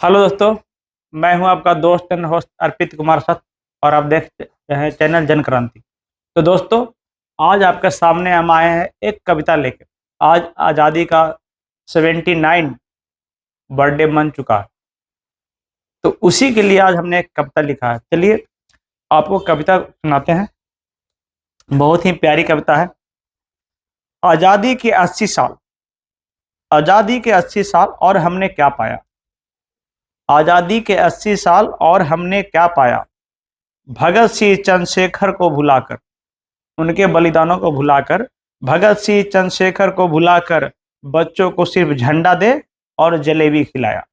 Hello दोस्तों। मैं हूं आपका दोस्त एंड होस्ट अर्पित कुमार सत और आप देख रहे हैं चैनल जन क्रांति। तो दोस्तों, आज आपके सामने हम आए हैं एक कविता लेकर। आज आज़ादी का 79 बर्थडे मन चुका है, तो उसी के लिए आज हमने एक कविता लिखा है। चलिए आपको कविता सुनाते हैं। बहुत ही प्यारी कविता है। आज़ादी के 80 साल, आज़ादी के 80 साल और हमने क्या पाया। आज़ादी के 80 साल और हमने क्या पाया। भगत सिंह चंद्रशेखर को भुलाकर, उनके बलिदानों को भुलाकर, भगत सिंह चंद्रशेखर को भुलाकर बच्चों को सिर्फ झंडा दे और जलेबी खिलाया।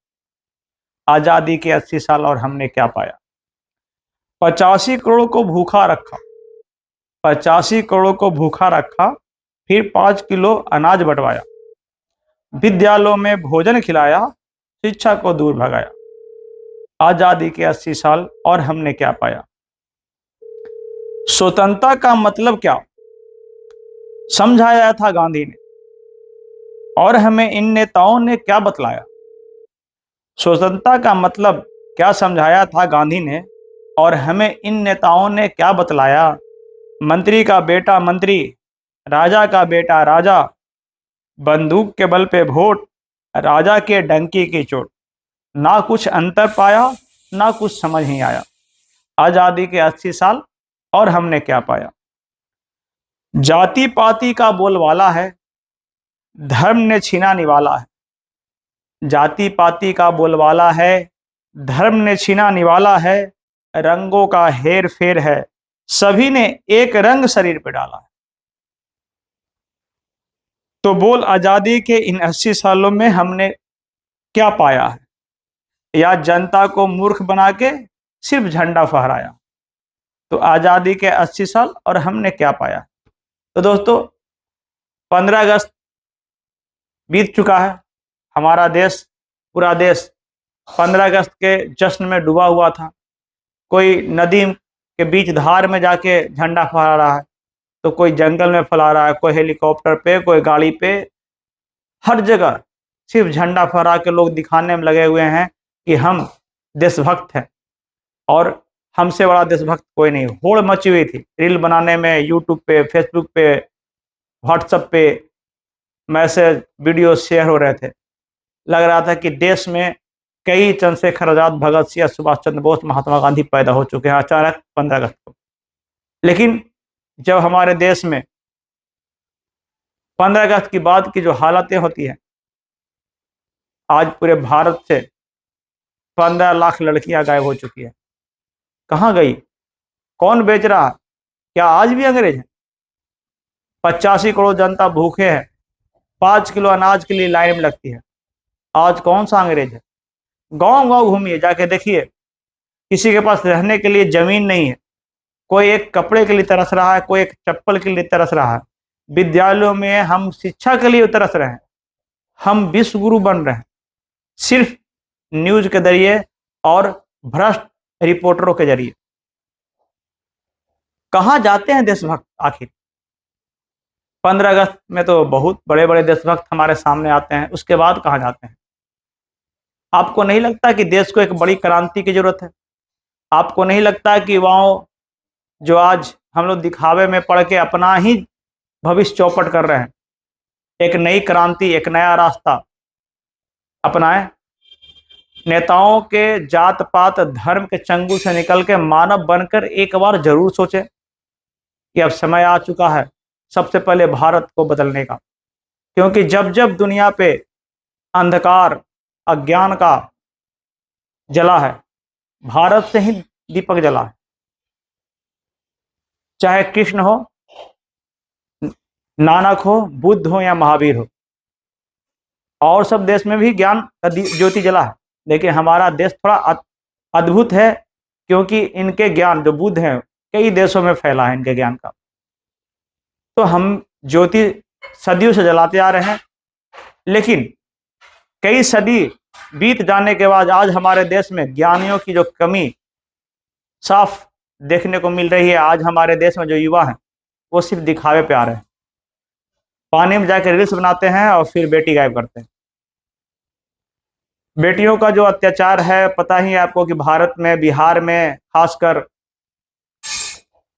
आज़ादी के 80 साल और हमने क्या पाया। 85 करोड़ को भूखा रखा, 85 करोड़ को भूखा रखा, फिर 5 किलो अनाज बंटवाया। विद्यालयों में भोजन खिलाया, शिक्षा को दूर भगाया। आज़ादी के 80 साल और हमने क्या पाया। स्वतंत्रता का मतलब क्या समझाया था गांधी ने, और हमें इन नेताओं ने क्या बतलाया। स्वतंत्रता का मतलब क्या समझाया था गांधी ने, और हमें इन नेताओं ने क्या बतलाया। मंत्री का बेटा मंत्री, राजा का बेटा राजा, बंदूक के बल पे वोट, राजा के डंकी की चोट। ना कुछ अंतर पाया, ना कुछ समझ ही आया। आज़ादी के 80 साल और हमने क्या पाया। जाति पाति का बोलबाला है, धर्म ने छीना निवाला है। जाति पाति का बोलबाला है, धर्म ने छीना निवाला है। रंगों का हेर फेर है, सभी ने एक रंग शरीर पे डाला है। तो बोल आज़ादी के इन 80 सालों में हमने क्या पाया है, या जनता को मूर्ख बना के सिर्फ झंडा फहराया। तो आज़ादी के 80 साल और हमने क्या पाया। तो दोस्तों, 15 अगस्त बीत चुका है। हमारा देश, पूरा देश 15 अगस्त के जश्न में डूबा हुआ था। कोई नदी के बीच धार में जाके झंडा फहरा रहा है, तो कोई जंगल में फहरा रहा है, कोई हेलीकॉप्टर पे, कोई गाड़ी पे। हर जगह सिर्फ झंडा फहरा के लोग दिखाने में लगे हुए हैं कि हम देशभक्त हैं, और हमसे बड़ा देशभक्त कोई नहीं। होड़ मची हुई थी रील बनाने में, यूट्यूब पे, फेसबुक पे, व्हाट्सएप पे मैसेज वीडियो शेयर हो रहे थे। लग रहा था कि देश में कई चंद्रशेखर आजाद, भगत सिंह, सुभाष चंद्र बोस, महात्मा गांधी पैदा हो चुके हैं अचानक 15 अगस्त को। लेकिन जब हमारे देश में 15 अगस्त की बाद की जो हालतें होती हैं, आज पूरे भारत से 15 लाख लड़कियां गायब हो चुकी है। कहाँ गई, कौन बेच रहा है, क्या आज भी अंग्रेज है। 85 करोड़ जनता भूखे है, 5 किलो अनाज के लिए लाइन में लगती है। आज कौन सा अंग्रेज है। गांव गांव घूमिए, जाके देखिए, किसी के पास रहने के लिए जमीन नहीं है। कोई एक कपड़े के लिए तरस रहा है, कोई एक चप्पल के लिए तरस रहा है। विद्यालयों में हम शिक्षा के लिए तरस रहे हैं, हम विश्व गुरु बन रहे हैं, सिर्फ न्यूज के जरिए और भ्रष्ट रिपोर्टरों के जरिए। कहाँ जाते हैं देशभक्त आखिर। 15 अगस्त में तो बहुत बड़े बड़े देशभक्त हमारे सामने आते हैं, उसके बाद कहाँ जाते हैं। आपको नहीं लगता कि देश को एक बड़ी क्रांति की जरूरत है। आपको नहीं लगता कि युवाओं जो आज हम लोग दिखावे में पड़ के अपना ही भविष्य चौपट कर रहे हैं, एक नई क्रांति, एक नया रास्ता अपनाएं। नेताओं के जात पात धर्म के चंगुल से निकल के मानव बनकर एक बार जरूर सोचें कि अब समय आ चुका है सबसे पहले भारत को बदलने का। क्योंकि जब जब दुनिया पे अंधकार, अज्ञान का जला है, भारत से ही दीपक जला है। चाहे कृष्ण हो, नानक हो, बुद्ध हो या महावीर हो, और सब देश में भी ज्ञान का ज्योति जला है। लेकिन हमारा देश थोड़ा अद्भुत है, क्योंकि इनके ज्ञान जो बुद्ध हैं कई देशों में फैला है इनके ज्ञान का। तो हम ज्योति सदियों से जलाते आ रहे हैं, लेकिन कई सदी बीत जाने के बाद आज हमारे देश में ज्ञानियों की जो कमी साफ देखने को मिल रही है। आज हमारे देश में जो युवा हैं वो सिर्फ दिखावे पे आ रहे हैं, पानी में जाकर रील्स बनाते हैं और फिर बेटी गायब करते हैं। बेटियों का जो अत्याचार है, पता ही है आपको कि भारत में, बिहार में खासकर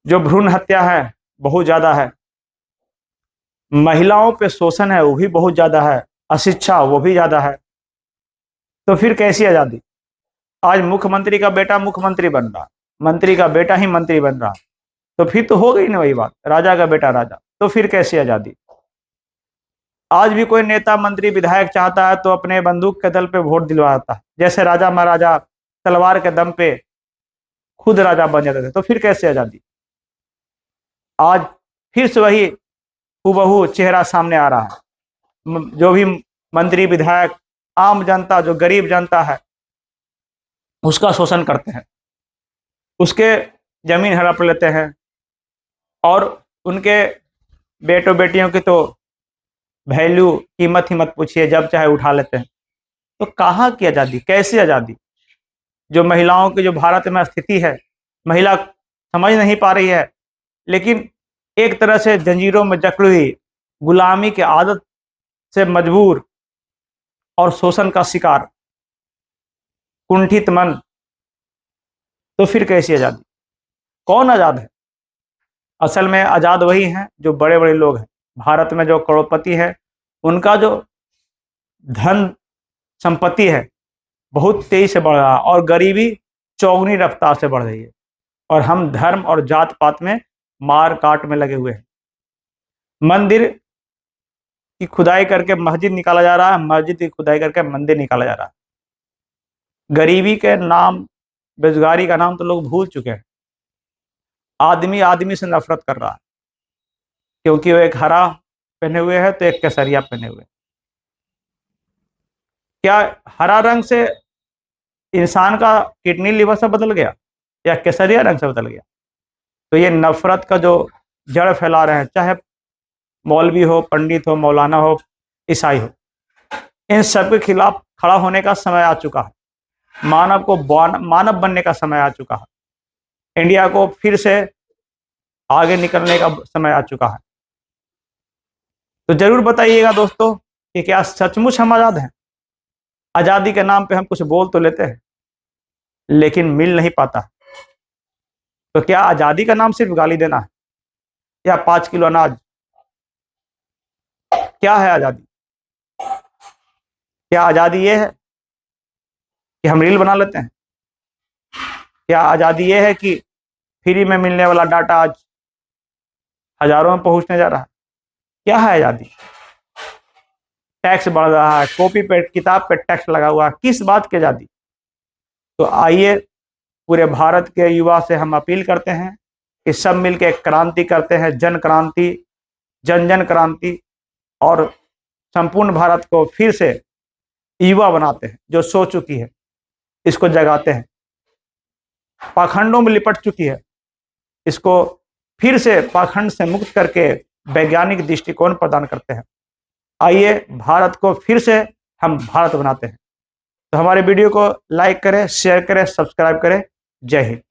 जो भ्रूण हत्या है बहुत ज्यादा है, महिलाओं पे शोषण है वो भी बहुत ज्यादा है, अशिक्षा वो भी ज्यादा है। तो फिर कैसी आजादी? आज मुख्यमंत्री का बेटा मुख्यमंत्री बन रहा, मंत्री का बेटा ही मंत्री बन रहा, तो फिर तो हो गई ना वही बात, राजा का बेटा राजा। तो फिर कैसी आजादी? आज भी कोई नेता मंत्री विधायक चाहता है तो अपने बंदूक के दल पे वोट दिलवाता है, जैसे राजा महाराजा तलवार के दम पे खुद राजा बन जाते थे। तो फिर कैसे आजादी? आज फिर से वही हूबहू चेहरा सामने आ रहा है। जो भी मंत्री विधायक, आम जनता, जो गरीब जनता है उसका शोषण करते हैं, उसके जमीन हड़प लेते हैं, और उनके बेटों बेटियों की तो वैल्यू, कीमत ही मत पूछिए, जब चाहे उठा लेते हैं। तो कहाँ की आज़ादी, कैसी आज़ादी? जो महिलाओं की जो भारत में स्थिति है, महिला समझ नहीं पा रही है, लेकिन एक तरह से जंजीरों में जकड़ी हुई, गुलामी की आदत से मजबूर और शोषण का शिकार, कुंठित मन। तो फिर कैसी आज़ादी? कौन आज़ाद है? असल में आज़ाद वही हैं जो बड़े बड़े लोग हैं। भारत में जो करोड़पति है, उनका जो धन संपत्ति है बहुत तेजी से बढ़ रहा है, और गरीबी चौगुनी रफ्तार से बढ़ रही है, और हम धर्म और जात पात में मार काट में लगे हुए हैं। मंदिर की खुदाई करके मस्जिद निकाला जा रहा है, मस्जिद की खुदाई करके मंदिर निकाला जा रहा है। गरीबी के नाम, बेरोजगारी का नाम तो लोग भूल चुके हैं। आदमी आदमी से नफरत कर रहा है, क्योंकि वो एक हरा पहने हुए है तो एक केसरिया पहने हुए। क्या हरा रंग से इंसान का किडनी लिवर से बदल गया, या केसरिया रंग से बदल गया? तो ये नफरत का जो जड़ फैला रहे हैं, चाहे मौलवी हो, पंडित हो, मौलाना हो, ईसाई हो, इन सब के खिलाफ खड़ा होने का समय आ चुका है। मानव को मानव बनने का समय आ चुका है। इंडिया को फिर से आगे निकलने का समय आ चुका है। तो जरूर बताइएगा दोस्तों कि क्या सचमुच हम आज़ाद हैं? आज़ादी के नाम पे हम कुछ बोल तो लेते हैं, लेकिन मिल नहीं पाता। तो क्या आज़ादी का नाम सिर्फ गाली देना है, या 5 किलो अनाज? क्या है आज़ादी? क्या आज़ादी ये है कि हम रील बना लेते हैं? क्या आज़ादी ये है कि फ्री में मिलने वाला डाटा आज हजारों में पहुंचने जा रहा है? क्या है आज़ादी? टैक्स बढ़ रहा है, कॉपी पे, किताब पे टैक्स लगा हुआ है, किस बात की आज़ादी? तो आइए पूरे भारत के युवा से हम अपील करते हैं कि सब मिलकर एक क्रांति करते हैं, जन क्रांति, जन जन क्रांति, और संपूर्ण भारत को फिर से युवा बनाते हैं। जो सो चुकी है इसको जगाते हैं, पाखंडों में लिपट चुकी है इसको फिर से पाखंड से मुक्त करके वैज्ञानिक दृष्टिकोण प्रदान करते हैं। आइए भारत को फिर से हम भारत बनाते हैं। तो हमारे वीडियो को लाइक करें, शेयर करें, सब्सक्राइब करें। जय हिंद।